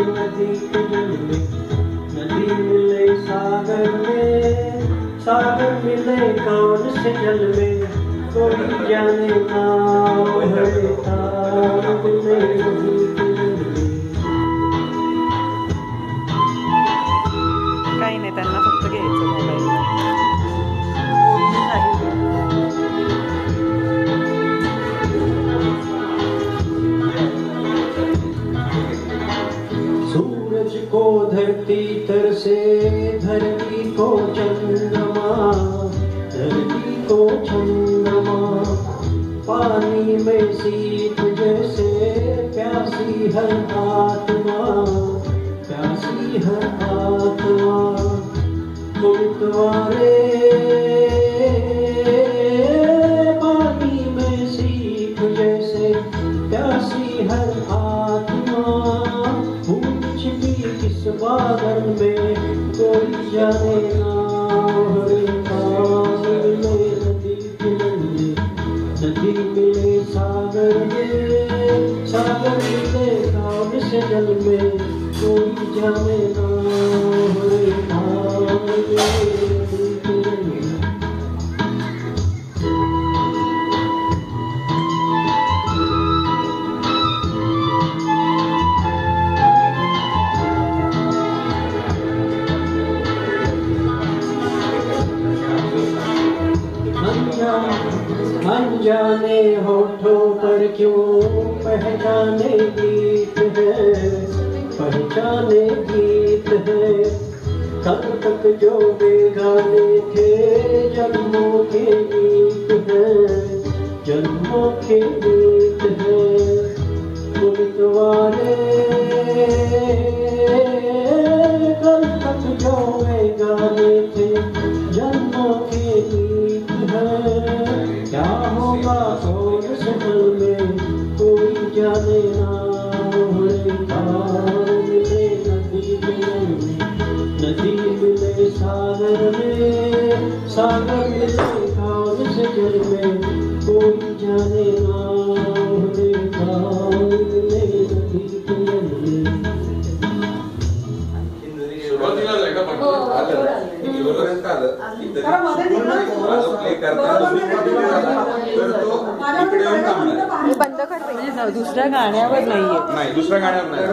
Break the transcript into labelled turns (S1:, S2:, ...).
S1: नदी के जल में, नदी मिले सागर में, सागर मिले कौन से जल में, कोई जाने ना है तार मिले नदी के जल में।
S2: काही नाही, त्यांना फक्त घ्यायचं मोबाईल।
S1: सूरज को धरती तरसे, धरती को चंद्रमा, धरती को चंद्रमा, पानी में सीप जैसे प्यासी हर आत्मा, प्यासी हर आत्मा। गुरुद्वारे पानी में सीप जैसे प्यासी हर आत्मा, किस बादल में कोई जाने ना, हरे पास मिले नदी के जल में, नदी मिले सागर में, सागर मिले कौन से जल में, कोई जाने ना, हरे पास मिले नदी के जल में। अनजाने होठों पर क्यों पहचाने गीत है, पहचाने गीत है, कब तक जो बेगाने थे जन्मों के गीत है, जन्मों के गीत है। गुरुद्वारे कब तक जो बेगाने थे जन्मों के गीत है, क्या होगा कौन से पल में कोई जाने ना, हरे पार मिले नदी के जल में, नदी मिले सागर में, सागर मिले कौन से जल में, कोई जाने ना, हरे पार मिले नदी के जल में।
S2: बंद कर, दुसऱ्या गाण्यावर नाहीये,
S3: नाही दुसऱ्या गाण्यावर नाही।